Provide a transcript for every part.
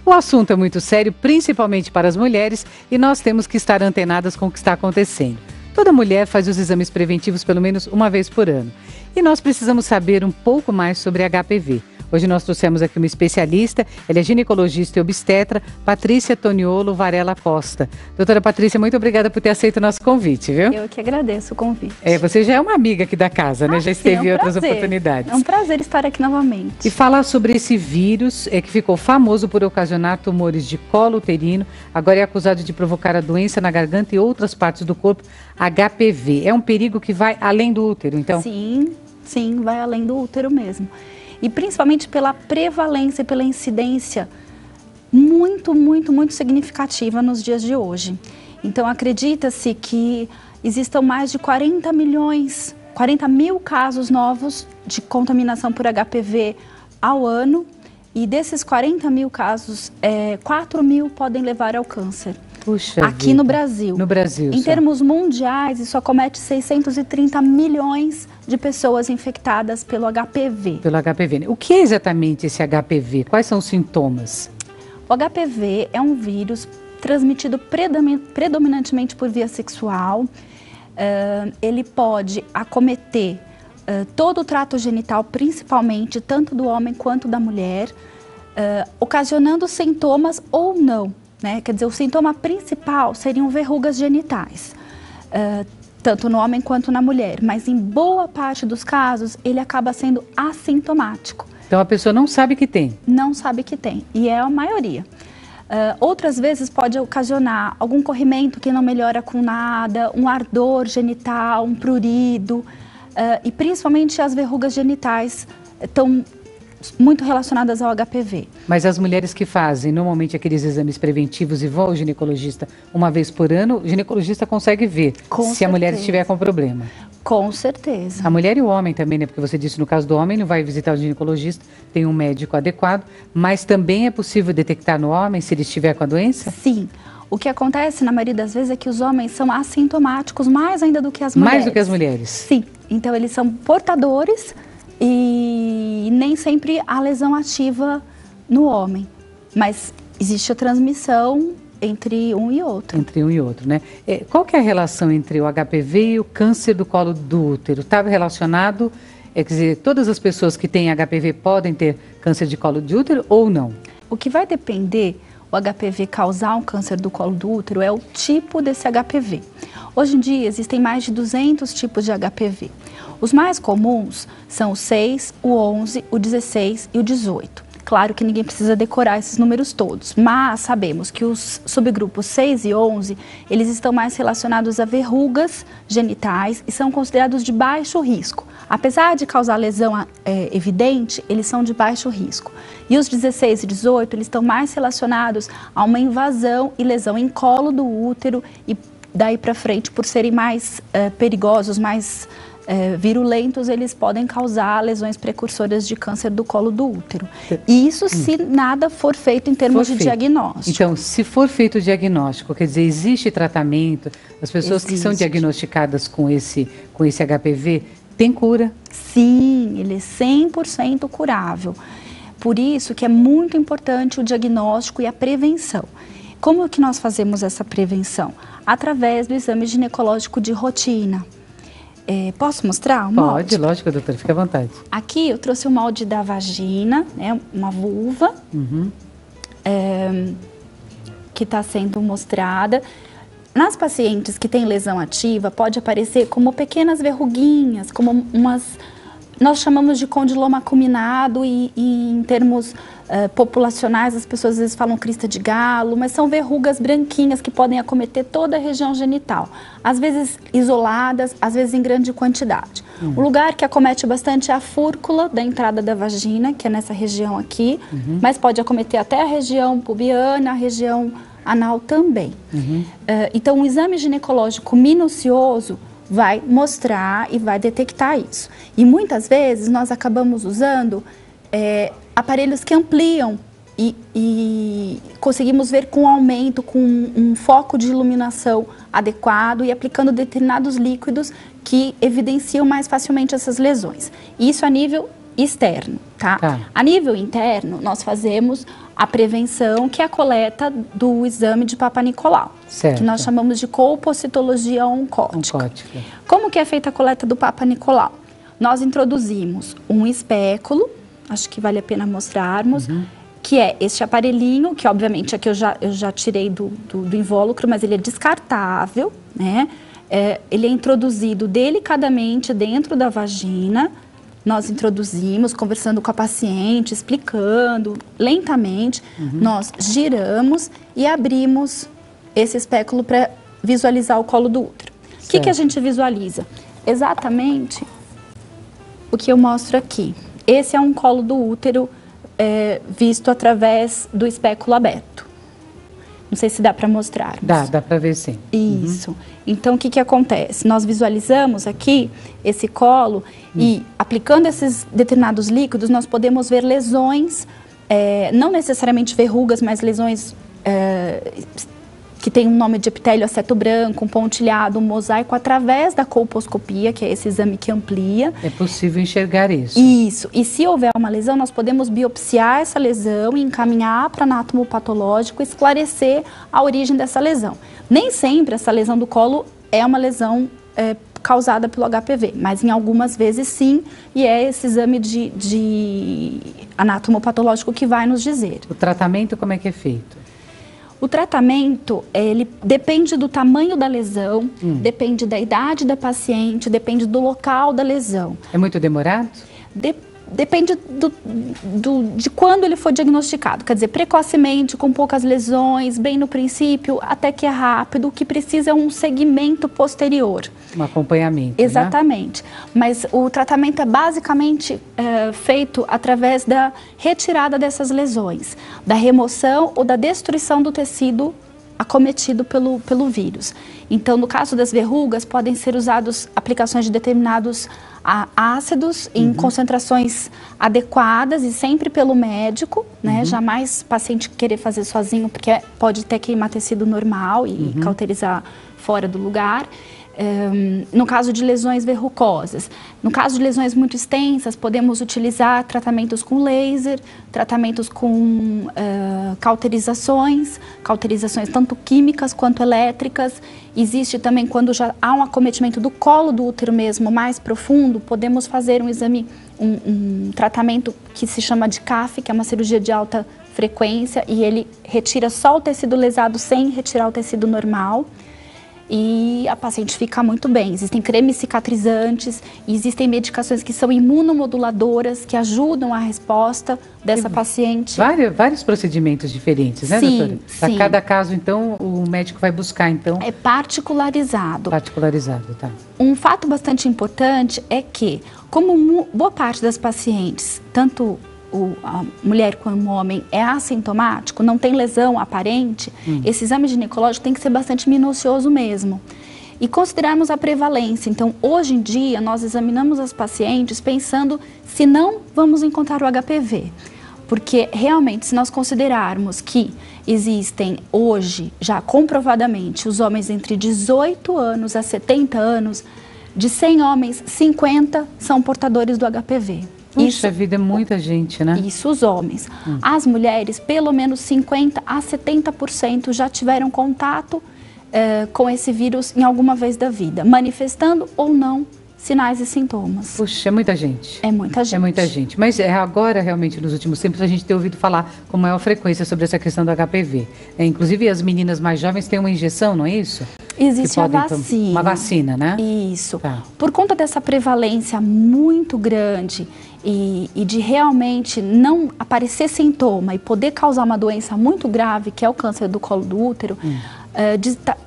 O assunto é muito sério, principalmente para as mulheres, e nós temos que estar antenadas com o que está acontecendo. Toda mulher faz os exames preventivos pelo menos uma vez por ano. E nós precisamos saber um pouco mais sobre HPV. Hoje nós trouxemos aqui uma especialista, ela é ginecologista e obstetra, Patrícia Toniolo Varela Costa. Doutora Patrícia, muito obrigada por ter aceito o nosso convite, viu? Eu que agradeço o convite. Você já é uma amiga aqui da casa, né? Já esteve em outras oportunidades. É um prazer estar aqui novamente. E falar sobre esse vírus que ficou famoso por ocasionar tumores de colo uterino, agora é acusado de provocar a doença na garganta e outras partes do corpo, HPV. É um perigo que vai além do útero, então? Sim, vai além do útero mesmo. E principalmente pela prevalência, pela incidência muito significativa nos dias de hoje. Então acredita-se que existam mais de 40 mil casos novos de contaminação por HPV ao ano. E desses 40 mil casos, 4 mil podem levar ao câncer. Puxa aqui vida. No Brasil. No Brasil. Em termos mundiais, isso acomete 630 milhões de pessoas infectadas pelo HPV. Pelo HPV. O que é exatamente esse HPV? Quais são os sintomas? O HPV é um vírus transmitido predominantemente por via sexual. Ele pode acometer todo o trato genital, principalmente tanto do homem quanto da mulher, ocasionando sintomas ou não. Né? Quer dizer, o sintoma principal seriam verrugas genitais, tanto no homem quanto na mulher, mas em boa parte dos casos ele acaba sendo assintomático. Então a pessoa não sabe que tem? Não sabe que tem, e é a maioria. Outras vezes pode ocasionar algum corrimento que não melhora com nada, um ardor genital, um prurido, e principalmente as verrugas genitais estão muito relacionadas ao HPV. Mas as mulheres que fazem normalmente aqueles exames preventivos e vão ao ginecologista uma vez por ano, o ginecologista consegue ver se a mulher estiver com problema. Com certeza. A mulher e o homem também, né? Porque você disse no caso do homem, não vai visitar o ginecologista, tem um médico adequado, mas também é possível detectar no homem se ele estiver com a doença? Sim. O que acontece na maioria das vezes é que os homens são assintomáticos mais ainda do que as mulheres. Mais do que as mulheres? Sim. Então eles são portadores e nem sempre há lesão ativa no homem, mas existe a transmissão entre um e outro. Entre um e outro, né? Qual que é a relação entre o HPV e o câncer do colo do útero? Está relacionado, quer dizer, todas as pessoas que têm HPV podem ter câncer de colo de útero ou não? O que vai depender o HPV causar um câncer do colo do útero é o tipo desse HPV. Hoje em dia existem mais de 200 tipos de HPV. Os mais comuns são o 6, o 11, o 16 e o 18. Claro que ninguém precisa decorar esses números todos, mas sabemos que os subgrupos 6 e 11, eles estão mais relacionados a verrugas genitais e são considerados de baixo risco. Apesar de causar lesão evidente, eles são de baixo risco. E os 16 e 18, eles estão mais relacionados a uma invasão e lesão em colo do útero e daí para frente, por serem mais perigosos, mais virulentos, eles podem causar lesões precursoras de câncer do colo do útero. E isso se nada for feito em termos de diagnóstico. Então, se for feito o diagnóstico, quer dizer, existe tratamento? As pessoas que são diagnosticadas com esse HPV, tem cura? Sim, ele é 100% curável. Por isso que é muito importante o diagnóstico e a prevenção. Como que nós fazemos essa prevenção? Através do exame ginecológico de rotina. Posso mostrar o molde? Pode, lógico, doutora, fica à vontade. Aqui eu trouxe o molde da vagina, né, uma vulva, que está sendo mostrada. Nas pacientes que têm lesão ativa, pode aparecer como pequenas verruguinhas, como nós chamamos de condiloma acuminado e em termos populacionais as pessoas às vezes falam crista de galo, mas são verrugas branquinhas que podem acometer toda a região genital, às vezes isoladas, às vezes em grande quantidade. O lugar que acomete bastante é a fúrcula da entrada da vagina, que é nessa região aqui, mas pode acometer até a região pubiana, a região anal também. Então, um exame ginecológico minucioso vai mostrar e vai detectar isso. E muitas vezes nós acabamos usando aparelhos que ampliam e conseguimos ver com aumento, com um foco de iluminação adequado e aplicando determinados líquidos que evidenciam mais facilmente essas lesões. Isso a nível externo, tá? A nível interno, nós fazemos a prevenção, que é a coleta do exame de Papa Nicolau, que nós chamamos de colpocitologia oncótica. Como que é feita a coleta do Papa Nicolau? Nós introduzimos um espéculo, acho que vale a pena mostrarmos, que é este aparelhinho, que obviamente aqui eu já tirei do invólucro, mas ele é descartável, né? Ele é introduzido delicadamente dentro da vagina. Nós introduzimos, conversando com a paciente, explicando lentamente. Nós giramos e abrimos esse espéculo para visualizar o colo do útero. O que a gente visualiza? Exatamente o que eu mostro aqui. Esse é um colo do útero visto através do espéculo aberto. Não sei se dá para mostrar. Dá para ver sim. Isso. Então, o que acontece? Nós visualizamos aqui esse colo e, aplicando esses determinados líquidos, nós podemos ver lesões, não necessariamente verrugas, mas lesões que tem um nome de epitélio aceto branco, um pontilhado, um mosaico, através da colposcopia, que é esse exame que amplia. É possível enxergar isso. Isso. E se houver uma lesão, nós podemos biopsiar essa lesão e encaminhar para anatomopatológico, esclarecer a origem dessa lesão. Nem sempre essa lesão do colo é uma lesão causada pelo HPV, mas em algumas vezes sim, e é esse exame de anatomopatológico que vai nos dizer. O tratamento como é que é feito? O tratamento, ele depende do tamanho da lesão, depende da idade da paciente, depende do local da lesão. É muito demorado? Depende de quando ele foi diagnosticado. Quer dizer, precocemente, com poucas lesões, bem no princípio, até que é rápido. O que precisa é um segmento posterior. Um acompanhamento, exatamente. Né? Mas o tratamento é basicamente feito através da retirada dessas lesões, da remoção ou da destruição do tecido acometido pelo vírus. Então, no caso das verrugas, podem ser usados aplicações de determinados ácidos em concentrações adequadas e sempre pelo médico, né? Jamais paciente querer fazer sozinho, porque pode ter queimar tecido normal e cauterizar fora do lugar. No caso de lesões verrucosas. No caso de lesões muito extensas, podemos utilizar tratamentos com laser, tratamentos com cauterizações tanto químicas quanto elétricas. Existe também, quando já há um acometimento do colo do útero mesmo, mais profundo, podemos fazer um exame, um tratamento que se chama de CAF, que é uma cirurgia de alta frequência, e ele retira só o tecido lesado sem retirar o tecido normal. E a paciente fica muito bem. Existem cremes cicatrizantes, existem medicações que são imunomoduladoras, que ajudam a resposta dessa paciente. Vários procedimentos diferentes, né, doutora? Para cada caso, então, o médico vai buscar, então... É particularizado. Particularizado, tá. Um fato bastante importante é que, como boa parte das pacientes, tanto a mulher como o homem é assintomático, não tem lesão aparente, esse exame ginecológico tem que ser bastante minucioso mesmo. E considerarmos a prevalência. Então, hoje em dia, nós examinamos as pacientes pensando se não vamos encontrar o HPV. Porque, realmente, se nós considerarmos que existem hoje, já comprovadamente, os homens entre 18 anos a 70 anos, de 100 homens, 50 são portadores do HPV. Puxa vida, é muita gente, né? Isso, os homens. As mulheres, pelo menos 50% a 70% já tiveram contato com esse vírus em alguma vez da vida, manifestando ou não sinais e sintomas. Puxa, é muita gente. É muita gente. É muita gente. Mas agora, realmente, nos últimos tempos, a gente tem ouvido falar com maior frequência sobre essa questão do HPV. Inclusive, as meninas mais jovens têm uma injeção, não é isso? Existe a vacina. Uma vacina, né? Isso. Tá. Por conta dessa prevalência muito grande e de realmente não aparecer sintoma e poder causar uma doença muito grave, que é o câncer do colo do útero,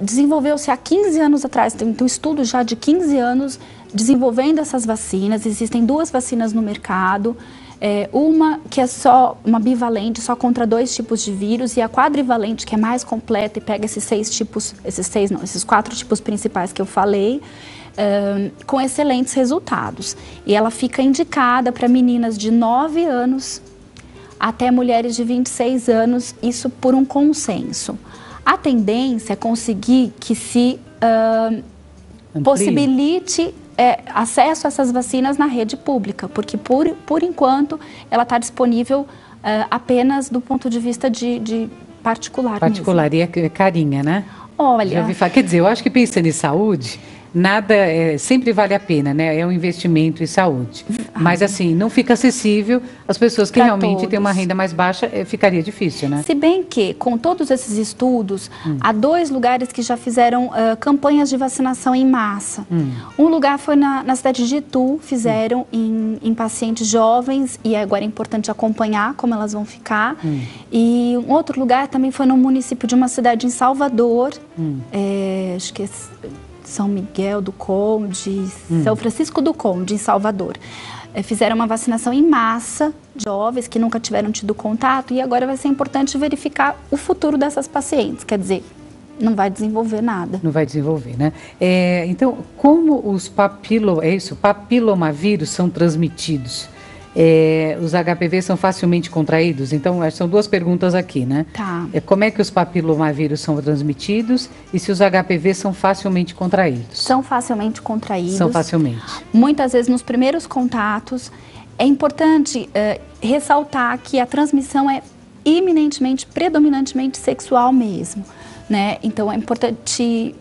desenvolveu-se há 15 anos atrás, tem um estudo já de 15 anos desenvolvendo essas vacinas. Existem 2 vacinas no mercado, uma que é só uma bivalente, só contra 2 tipos de vírus, e a quadrivalente, que é mais completa e pega esses 4 tipos principais que eu falei, com excelentes resultados. E ela fica indicada para meninas de 9 anos até mulheres de 26 anos, isso por um consenso. A tendência é conseguir que se possibilite acesso a essas vacinas na rede pública, porque por enquanto ela está disponível apenas do ponto de vista de particular mesmo. E é carinha, né? Olha... Já ouvi falar. Quer dizer, eu acho que pensando em saúde... Nada, sempre vale a pena, né? É um investimento em saúde. Mas assim, não fica acessível às pessoas que realmente têm uma renda mais baixa, ficaria difícil, né? Se bem que, com todos esses estudos, há 2 lugares que já fizeram campanhas de vacinação em massa. Um lugar foi na cidade de Itu, fizeram em pacientes jovens, e agora é importante acompanhar como elas vão ficar. E um outro lugar também foi no município de uma cidade em Salvador, acho que é São Miguel do Conde, São Francisco do Conde, em Salvador. Fizeram uma vacinação em massa de jovens que nunca tiveram tido contato, e agora vai ser importante verificar o futuro dessas pacientes, quer dizer, não vai desenvolver nada. Não vai desenvolver, né? Então, como os papilomavírus são transmitidos? Os HPV são facilmente contraídos? Então, são 2 perguntas aqui, né? Tá. Como é que os papilomavírus são transmitidos e se os HPV são facilmente contraídos? São facilmente contraídos. São facilmente. Muitas vezes nos primeiros contatos. É importante ressaltar que a transmissão é predominantemente sexual mesmo. Né? Então, é importante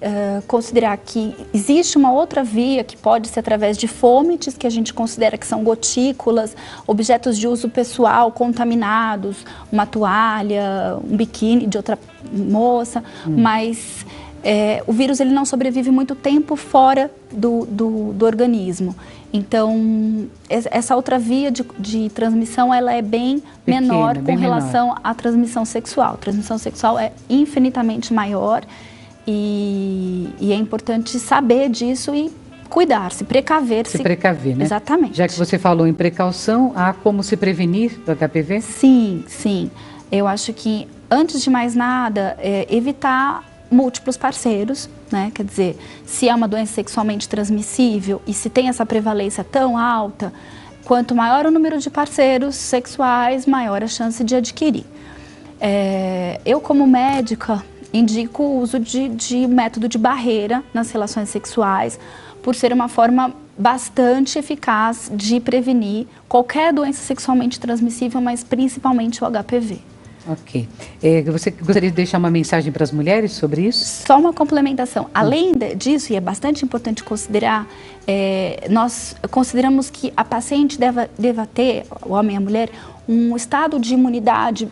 considerar que existe uma outra via que pode ser através de fômites, que a gente considera que são gotículas, objetos de uso pessoal contaminados, uma toalha, um biquíni de outra moça, mas o vírus ele não sobrevive muito tempo fora do organismo. Então, essa outra via de transmissão, ela é bem menor com relação à transmissão sexual. A transmissão sexual é infinitamente maior e é importante saber disso e cuidar, se precaver. Se precaver, né? Exatamente. Já que você falou em precaução, há como se prevenir do HPV? Sim, sim. Eu acho que, antes de mais nada, evitar múltiplos parceiros, né? Quer dizer, se é uma doença sexualmente transmissível e se tem essa prevalência tão alta, quanto maior o número de parceiros sexuais, maior a chance de adquirir. Eu, como médica, indico o uso de método de barreira nas relações sexuais, por ser uma forma bastante eficaz de prevenir qualquer doença sexualmente transmissível, mas principalmente o HPV. Ok. Você gostaria de deixar uma mensagem para as mulheres sobre isso? Só uma complementação. Além disso, e é bastante importante considerar, nós consideramos que a paciente deva ter, o homem e a mulher, um estado de imunidade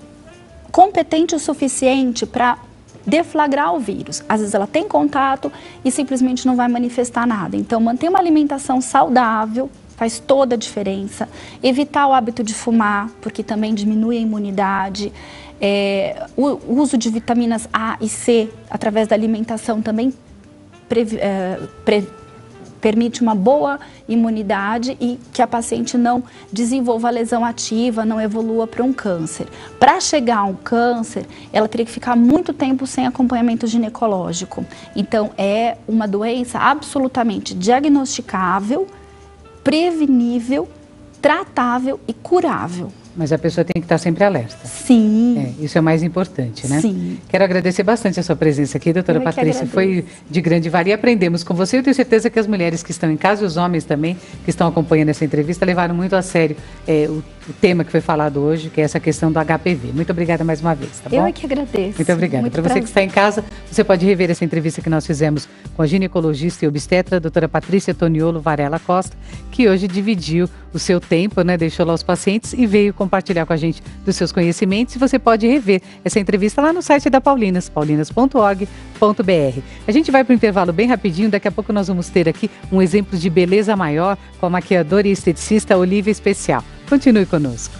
competente o suficiente para deflagrar o vírus. Às vezes ela tem contato e simplesmente não vai manifestar nada. Então, manter uma alimentação saudável faz toda a diferença. Evitar o hábito de fumar, porque também diminui a imunidade. O uso de vitaminas A e C através da alimentação também permite uma boa imunidade e que a paciente não desenvolva lesão ativa, não evolua para um câncer. Para chegar a um câncer, ela teria que ficar muito tempo sem acompanhamento ginecológico. Então, é uma doença absolutamente diagnosticável, prevenível, tratável e curável. Mas a pessoa tem que estar sempre alerta. Sim. Isso é o mais importante, né? Sim. Quero agradecer bastante a sua presença aqui, doutora Patrícia. Foi de grande valia. Aprendemos com você. Eu tenho certeza que as mulheres que estão em casa e os homens também, que estão acompanhando essa entrevista, levaram muito a sério o tema que foi falado hoje, que é essa questão do HPV. Muito obrigada mais uma vez, tá bom? Eu é que agradeço. Muito obrigada. Para você que está em casa, você pode rever essa entrevista que nós fizemos com a ginecologista e obstetra, a doutora Patrícia Toniolo Varela Costa, que hoje dividiu o seu tempo, né? Deixou lá os pacientes e veio compartilhar com a gente dos seus conhecimentos. E você pode rever essa entrevista lá no site da Paulinas, paulinas.org.br. A gente vai para o intervalo bem rapidinho. Daqui a pouco nós vamos ter aqui um exemplo de beleza maior com a maquiadora e esteticista Olivia Especial. Continue conosco.